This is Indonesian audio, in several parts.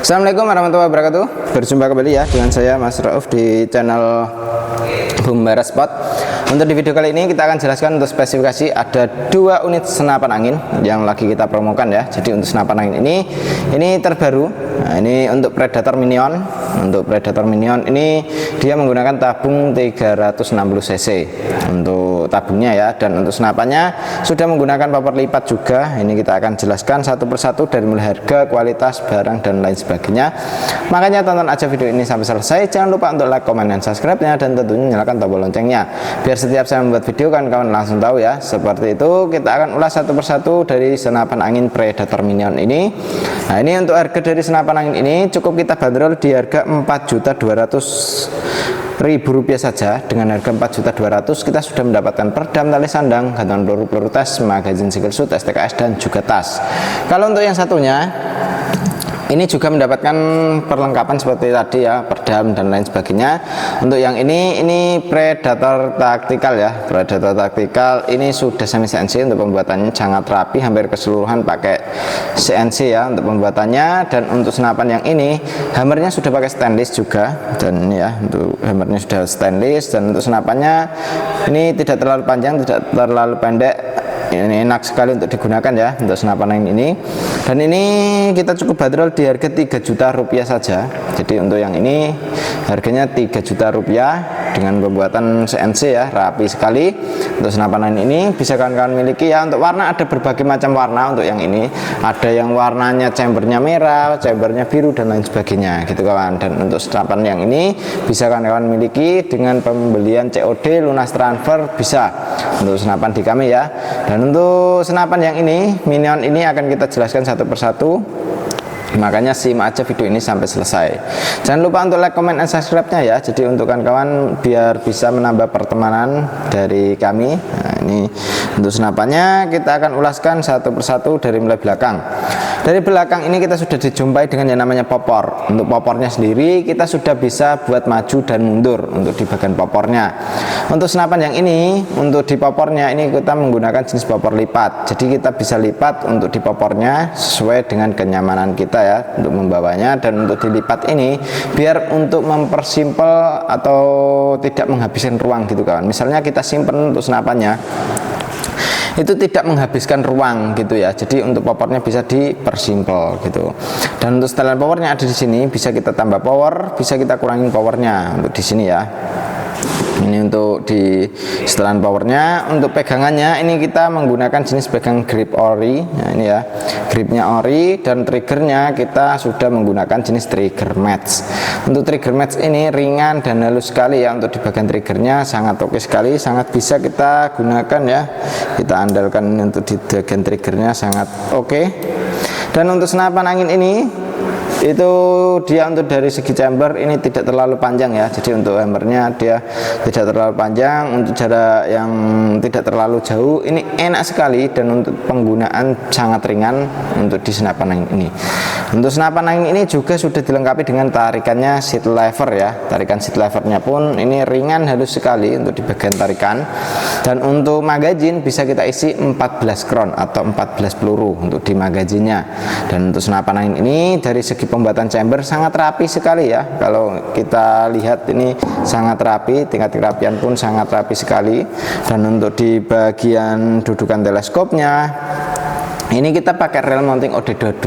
Assalamualaikum warahmatullahi wabarakatuh. Berjumpa kembali ya dengan saya Mas Rauf di channel Bumbara Spot. Untuk di video kali ini kita akan jelaskan untuk spesifikasi ada 2 unit senapan angin yang lagi kita promokan ya. Jadi untuk senapan angin ini terbaru. Nah, ini untuk Predator Minion. Untuk Predator Minion ini dia menggunakan tabung 360 cc untuk tabungnya ya, dan untuk senapannya sudah menggunakan popor lipat juga. Ini kita akan jelaskan satu persatu dari mulai harga, kualitas, barang dan lain sebagainya. Makanya tonton aja video ini sampai selesai. Jangan lupa untuk like, komen, dan subscribe-nya, dan tentunya nyalakan tombol loncengnya biar setiap saya membuat video kawan-kawan langsung tahu ya. Seperti itu, kita akan ulas satu persatu dari senapan angin Predator Minion ini. Nah, ini untuk harga dari senapan angin ini cukup kita bandrol di harga Rp4.200.000 saja. Dengan harga Rp4.200.000 kita sudah mendapatkan perdam, tali sandang, gantungan peluru tes, magazin single shoot, STKS, dan juga tas. Kalau untuk yang satunya ini juga mendapatkan perlengkapan seperti tadi ya, perdam dan lain sebagainya. Untuk yang ini Predator Tactical ya, Predator Tactical ini sudah semi CNC. Untuk pembuatannya sangat rapi, hampir keseluruhan pakai CNC ya untuk pembuatannya. Dan untuk senapan yang ini hammernya sudah pakai stainless juga, dan ya untuk hammernya sudah stainless. Dan untuk senapannya ini tidak terlalu panjang, tidak terlalu pendek. Ini enak sekali untuk digunakan ya untuk senapan angin ini. Dan ini kita cukup bandrol di harga Rp3 juta saja. Jadi untuk yang ini harganya Rp3 juta dengan pembuatan CNC ya, rapi sekali. Untuk senapan angin ini bisa kawan-kawan miliki ya. Untuk warna ada berbagai macam warna. Untuk yang ini ada yang warnanya chambernya merah, chambernya biru, dan lain sebagainya gitu kawan. Dan untuk senapan yang ini bisa kawan-kawan miliki dengan pembelian COD, lunas transfer bisa untuk senapan di kami ya. Dan untuk senapan yang ini Minion ini akan kita jelaskan satu persatu, makanya simak aja video ini sampai selesai. Jangan lupa untuk like, comment, dan subscribe-nya ya. Jadi untuk kawan-kawan biar bisa menambah pertemanan dari kami. Nah, ini untuk senapannya kita akan ulaskan satu persatu dari mulai belakang. Dari belakang ini kita sudah dijumpai dengan yang namanya popor. Untuk popornya sendiri kita sudah bisa buat maju dan mundur untuk di bagian popornya. Untuk senapan yang ini, untuk di popornya ini kita menggunakan jenis popor lipat. Jadi kita bisa lipat untuk di popornya sesuai dengan kenyamanan kita ya untuk membawanya. Dan untuk dilipat ini biar untuk mempersimpel atau tidak menghabiskan ruang gitu kawan. Misalnya kita simpen untuk senapannya itu tidak menghabiskan ruang gitu ya. Jadi untuk powernya bisa dipersimpel gitu. Dan untuk setelan powernya ada di sini, bisa kita tambah power, bisa kita kurangin powernya untuk di sini ya. Ini untuk di setelan powernya. Untuk pegangannya ini kita menggunakan jenis pegang grip ori. Nah ini ya, gripnya ori. Dan triggernya kita sudah menggunakan jenis trigger match. Untuk trigger match ini ringan dan halus sekali ya. Untuk di bagian triggernya sangat oke sekali, sangat bisa kita gunakan ya. Kita andalkan untuk di bagian triggernya sangat oke. Dan untuk senapan angin ini itu dia untuk dari segi chamber ini tidak terlalu panjang ya. Jadi untuk hammernya dia tidak terlalu panjang, untuk jarak yang tidak terlalu jauh ini enak sekali. Dan untuk penggunaan sangat ringan untuk di senapan angin ini. Untuk senapan angin ini juga sudah dilengkapi dengan tarikannya seat lever ya. Tarikan seat levernya pun ini ringan, halus sekali untuk di bagian tarikan. Dan untuk magazin bisa kita isi 14 kron atau 14 peluru untuk di magazinnya. Dan untuk senapan angin ini dari segi pembuatan chamber sangat rapi sekali ya. Kalau kita lihat ini sangat rapi, tingkat kerapian pun sangat rapi sekali. Dan untuk di bagian dudukan teleskopnya ini kita pakai rel mounting OD22.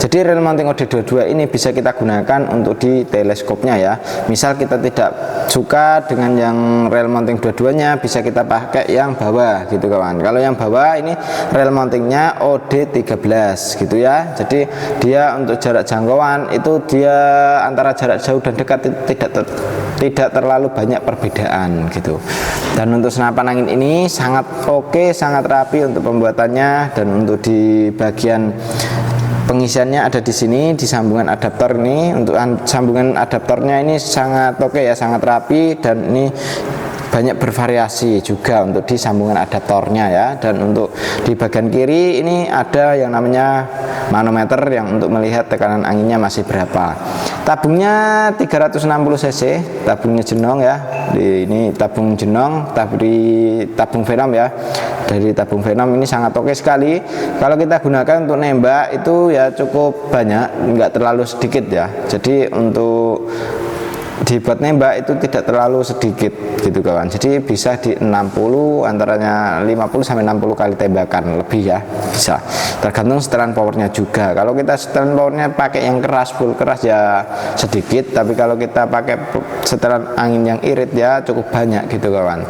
Jadi rel mounting OD22 ini bisa kita gunakan untuk di teleskopnya ya. Misal kita tidak suka dengan yang rel mounting 22-nya, bisa kita pakai yang bawah gitu kawan. Kalau yang bawah ini rel mountingnya OD13 gitu ya. Jadi dia untuk jarak jangkauan itu dia antara jarak jauh dan dekat itu tidak terlalu banyak perbedaan gitu. Dan untuk senapan angin ini sangat oke, sangat rapi untuk pembuatannya. Dan untuk di bagian pengisiannya ada di sini, di sambungan adaptor ini. Untuk sambungan adaptornya ini sangat oke ya, sangat rapi. Dan ini banyak bervariasi juga untuk di sambungan adaptornya ya. Dan untuk di bagian kiri ini ada yang namanya manometer yang untuk melihat tekanan anginnya masih berapa. Tabungnya 360 cc, tabungnya Jenong ya. Ini tabung Jenong, tabung Venom ya. Dari tabung Venom ini sangat oke sekali. Kalau kita gunakan untuk nembak itu ya cukup banyak, nggak terlalu sedikit ya. Jadi untuk dibuat nembak itu tidak terlalu sedikit gitu kawan. Jadi bisa di 60, antaranya 50 sampai 60 kali tembakan lebih ya, bisa. Tergantung setelan powernya juga. Kalau kita setelan powernya pakai yang keras, full keras ya sedikit, tapi kalau kita pakai setelan angin yang irit ya cukup banyak gitu kawan.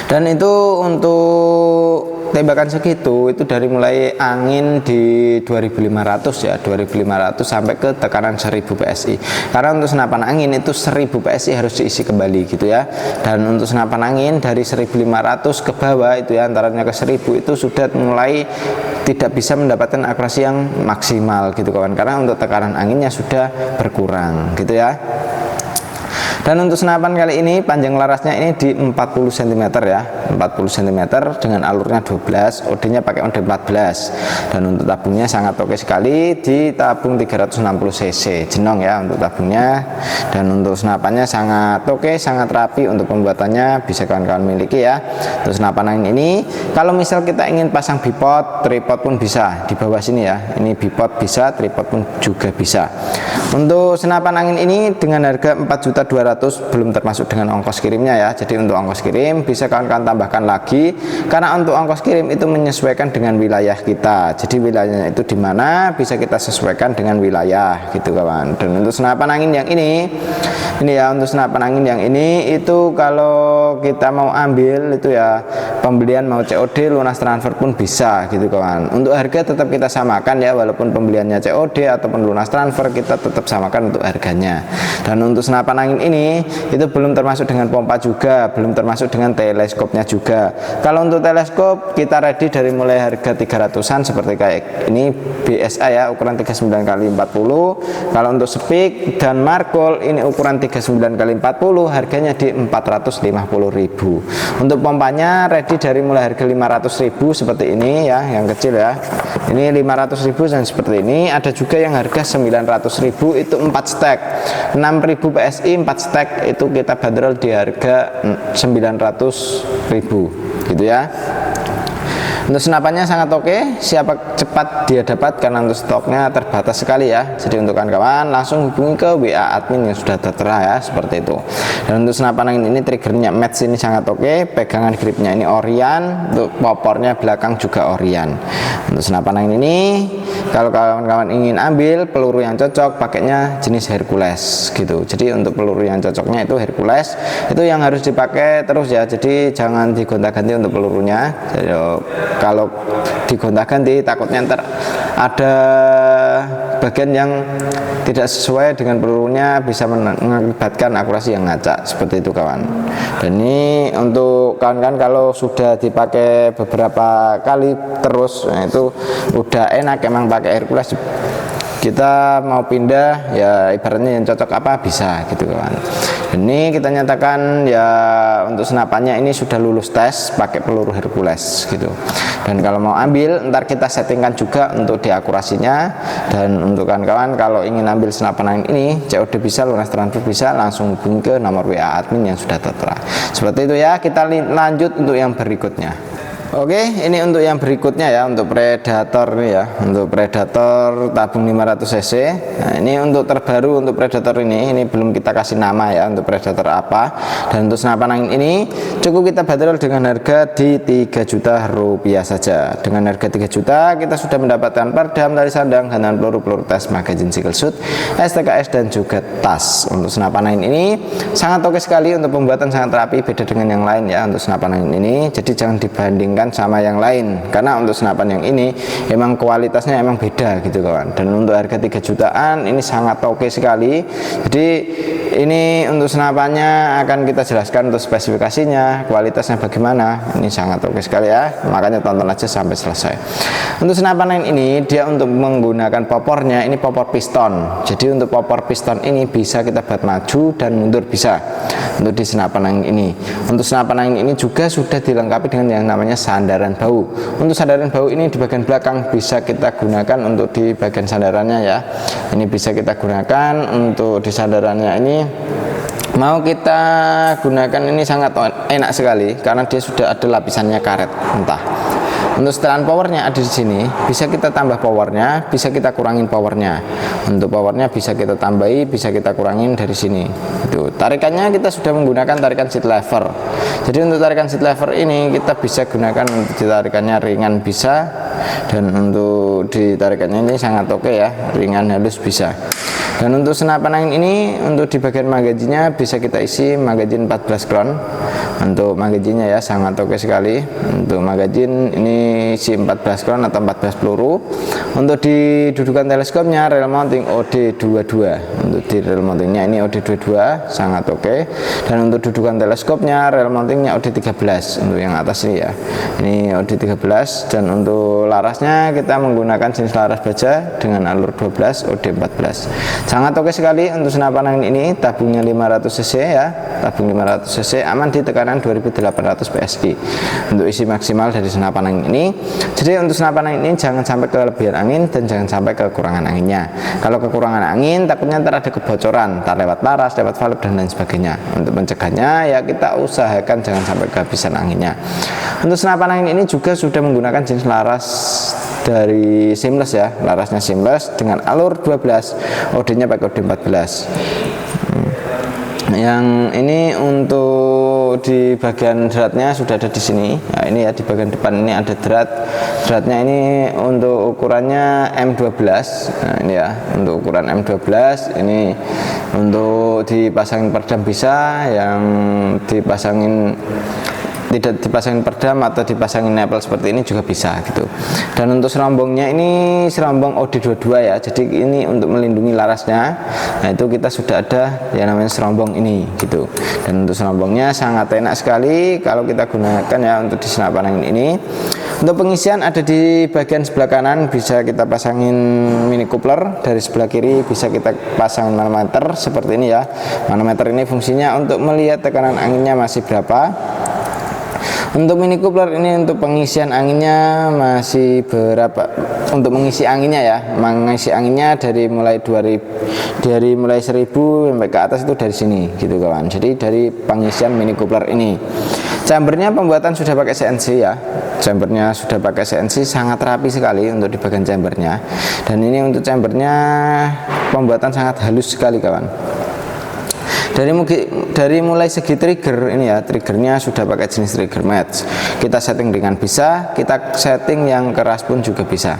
Dan itu untuk tembakan segitu itu dari mulai angin di 2500 ya, 2500 sampai ke tekanan 1000 PSI. Karena untuk senapan angin itu 1000 PSI harus diisi kembali gitu ya. Dan untuk senapan angin dari 1500 ke bawah itu ya, antaranya ke 1000 itu sudah mulai tidak bisa mendapatkan akurasi yang maksimal gitu kawan, karena untuk tekanan anginnya sudah berkurang gitu ya. Dan untuk senapan kali ini panjang larasnya ini di 40 cm ya, 40 cm dengan alurnya 12, OD-nya pakai OD 14. Dan untuk tabungnya sangat oke sekali di tabung 360 cc Jenong ya untuk tabungnya. Dan untuk senapannya sangat oke, sangat rapi untuk pembuatannya, bisa kawan-kawan miliki ya. Untuk senapan angin ini kalau misal kita ingin pasang bipod, tripod pun bisa di bawah sini ya. Ini bipod bisa, tripod pun juga bisa. Untuk senapan angin ini dengan harga 4.200.000 belum termasuk dengan ongkos kirimnya ya. Jadi untuk ongkos kirim bisa kawan-kawan tambahkan lagi, karena untuk ongkos kirim itu menyesuaikan dengan wilayah kita. Jadi wilayahnya itu di mana bisa kita sesuaikan dengan wilayah gitu kawan. Dan untuk senapan angin yang ini ya, untuk senapan angin yang ini itu kalau kita mau ambil itu ya pembelian mau COD, lunas transfer pun bisa gitu kawan. Untuk harga tetap kita samakan ya, walaupun pembeliannya COD ataupun lunas transfer kita tetap samakan untuk harganya. Dan untuk senapan angin ini itu belum termasuk dengan pompa juga, belum termasuk dengan teleskopnya juga. Kalau untuk teleskop kita ready dari mulai harga 300-an seperti kayak ini BSA ya, ukuran 39x40. Kalau untuk speak dan markol ini ukuran 39x40, harganya di 450.000. Untuk pompanya ready dari mulai harga 500.000 seperti ini ya, yang kecil ya. Ini 500.000 dan seperti ini. Ada juga yang harga 900.000 itu 4 stack, 6.000 PSI 4 stack itu kita bandrol di harga 900.000 gitu ya. Untuk senapannya sangat oke, siapa cepat dia dapat karena untuk stoknya terbatas sekali ya. Jadi untuk kawan-kawan langsung hubungi ke WA admin yang sudah tertera ya, seperti itu. Dan untuk senapan angin ini triggernya match ini sangat oke, pegangan gripnya ini Orion, untuk popornya belakang juga Orion. Untuk senapan angin ini kalau kawan-kawan ingin ambil peluru yang cocok pakainya jenis Hercules gitu. Jadi untuk peluru yang cocoknya itu Hercules, itu yang harus dipakai terus ya. Jadi jangan digonta-ganti untuk pelurunya. Jadi, kalau digonta-ganti takutnya ntar ada bagian yang tidak sesuai dengan pelurunya, bisa mengakibatkan akurasi yang ngacak seperti itu kawan. Dan ini untuk kawan-kawan kalau sudah dipakai beberapa kali terus, nah itu udah enak emang pakai Hercules. Kita mau pindah ya ibaratnya yang cocok apa bisa gitu kawan. Ini kita nyatakan ya untuk senapannya ini sudah lulus tes pakai peluru Hercules gitu. Dan kalau mau ambil ntar kita settingkan juga untuk diakurasinya. Dan untuk kawan-kawan kalau ingin ambil senapan angin ini COD bisa, lunas transfer bisa, langsung hubungi ke nomor WA admin yang sudah tertera. Seperti itu ya. Kita lanjut untuk yang berikutnya. Oke, ini untuk yang berikutnya ya, untuk Predator nih ya, untuk Predator tabung 500 cc. Nah, ini untuk terbaru untuk Predator ini belum kita kasih nama ya, untuk Predator apa. Dan untuk senapan angin ini cukup kita bandrol dengan harga di 3 juta rupiah saja. Dengan harga 3 juta kita sudah mendapatkan perdam tali sandang dengan peluru tes magazine single shot, STKS dan juga tas. Untuk senapan angin ini sangat oke sekali, untuk pembuatan sangat rapi, beda dengan yang lain ya untuk senapan angin ini. Jadi jangan dibanding dibandingkan sama yang lain, karena untuk senapan yang ini emang kualitasnya emang beda gitu kawan. Dan untuk harga 3 jutaan ini sangat oke sekali. Jadi ini untuk senapannya akan kita jelaskan untuk spesifikasinya, kualitasnya bagaimana, ini sangat oke sekali ya, makanya tonton aja sampai selesai. Untuk senapan yang ini dia untuk menggunakan popornya ini popor piston. Jadi untuk popor piston ini bisa kita buat maju dan mundur bisa untuk di senapan angin ini. Untuk senapan angin ini juga sudah dilengkapi dengan yang namanya sandaran bau. Untuk sandaran bau ini di bagian belakang bisa kita gunakan untuk di bagian sandarannya ya. Ini bisa kita gunakan untuk di sandarannya ini. Mau kita gunakan ini sangat enak sekali karena dia sudah ada lapisannya karet mentah. Untuk setelan powernya ada di sini, bisa kita tambah powernya, bisa kita kurangin powernya. Untuk powernya bisa kita tambahi, bisa kita kurangin dari sini. Itu tarikannya kita sudah menggunakan tarikan seat lever. Jadi untuk tarikan seat lever ini kita bisa gunakan untuk ditarikannya ringan bisa, dan untuk ditarikannya ini sangat oke ya, ringan halus bisa. Dan untuk senapan angin ini untuk di bagian magazinnya bisa kita isi magazin 14 crown. Untuk magazinnya ya sangat oke sekali. Untuk magazin ini isi 14 crown atau 14 peluru. Untuk di dudukan teleskopnya rail mounting OD22. Untuk di rail mountingnya ini OD22 sangat oke. Dan untuk dudukan teleskopnya rail mountingnya OD13 untuk yang atas ini ya. Ini OD13. Dan untuk larasnya kita menggunakan jenis laras baja dengan alur 12 OD14. Sangat oke sekali untuk senapan angin ini. Tabungnya 500 cc ya, tabung 500 cc, aman di tekanan 2800 PSI untuk isi maksimal dari senapan angin ini. Jadi untuk senapan angin ini jangan sampai kelebihan angin dan jangan sampai kekurangan anginnya. Kalau kekurangan angin takutnya ntar ada kebocoran, ntar lewat laras, lewat valve dan lain sebagainya. Untuk mencegahnya ya kita usahakan jangan sampai kehabisan anginnya. Untuk senapan angin ini juga sudah menggunakan jenis laras dari seamless ya, larasnya seamless dengan alur 12, OD-nya pakai OD 14. Yang ini untuk di bagian dratnya sudah ada di sini. Nah, ini ya di bagian depan ini ada dratnya ini untuk ukurannya M12. Nah, ini ya untuk ukuran M12 ini untuk dipasangin peredam bisa, yang dipasangin tidak dipasangin peredam atau dipasangin nepel seperti ini juga bisa gitu. Dan untuk serombongnya ini serombong OD22 ya, jadi ini untuk melindungi larasnya. Nah itu kita sudah ada yang namanya serombong ini gitu. Dan untuk serombongnya sangat enak sekali kalau kita gunakan ya untuk di senapan angin ini. Untuk pengisian ada di bagian sebelah kanan, bisa kita pasangin mini coupler. Dari sebelah kiri bisa kita pasangin manometer seperti ini ya. Manometer ini fungsinya untuk melihat tekanan anginnya masih berapa. Untuk mini coupler ini untuk pengisian anginnya masih berapa? Untuk mengisi anginnya ya, mengisi anginnya dari mulai 1000 sampai ke atas itu dari sini gitu kawan. Jadi dari pengisian mini coupler ini. Chambernya pembuatan sudah pakai CNC ya. Chambernya sudah pakai CNC, sangat rapi sekali untuk di bagian chambernya. Dan ini untuk chambernya pembuatan sangat halus sekali kawan. Dari mulai segi trigger ini ya, triggernya sudah pakai jenis trigger match. Kita setting ringan bisa, kita setting yang keras pun juga bisa,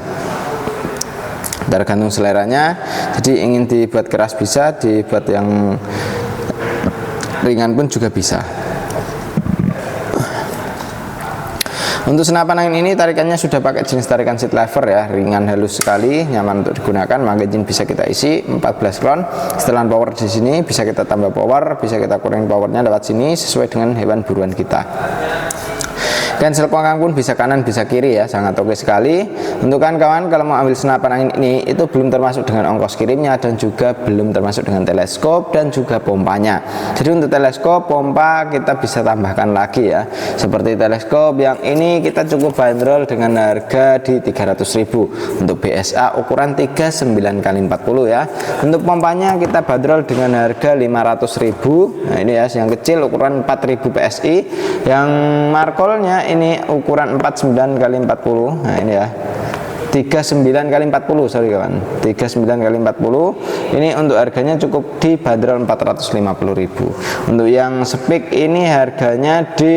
tergantung seleranya. Jadi ingin dibuat keras bisa, dibuat yang ringan pun juga bisa. Untuk senapan angin ini tarikannya sudah pakai jenis tarikan seat lever ya, ringan halus sekali, nyaman untuk digunakan. Magazin bisa kita isi 14 round. Setelan power di sini bisa kita tambah power, bisa kita kurangin powernya lewat sini sesuai dengan hewan buruan kita. Cancel pangkang pun bisa kanan bisa kiri ya, sangat oke sekali. Untuk kawan kalau mau ambil senapan angin ini itu belum termasuk dengan ongkos kirimnya dan juga belum termasuk dengan teleskop dan juga pompanya. Jadi untuk teleskop, pompa kita bisa tambahkan lagi ya. Seperti teleskop yang ini kita cukup bandrol dengan harga di 300.000 untuk BSA ukuran 39x40 ya. Untuk pompanya kita bandrol dengan harga 500.000. Nah ini ya yang kecil ukuran 4000 PSI, yang markolnya ini ukuran 49x40. Nah ini ya 39 kali 40, sorry kawan, 39 kali 40. Ini untuk harganya cukup dibanderol 450.000. Untuk yang speak ini harganya di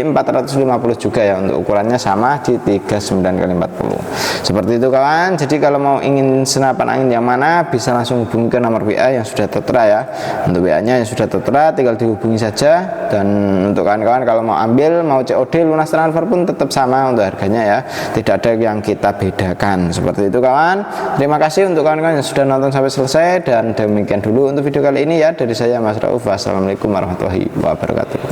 450 juga ya, untuk ukurannya sama di 39 kali 40. Seperti itu kawan. Jadi kalau mau ingin senapan angin yang mana bisa langsung hubungi ke nomor WA yang sudah tertera ya. Untuk WA-nya yang sudah tertera tinggal dihubungi saja. Dan untuk kawan-kawan kalau mau ambil, mau COD lunas transfer pun tetap sama untuk harganya ya. Tidak ada yang kita bedakan. Seperti itu kawan. Terima kasih untuk kawan-kawan yang sudah nonton sampai selesai, dan demikian dulu untuk video kali ini ya dari saya Mas Rauf. Wassalamualaikum warahmatullahi wabarakatuh.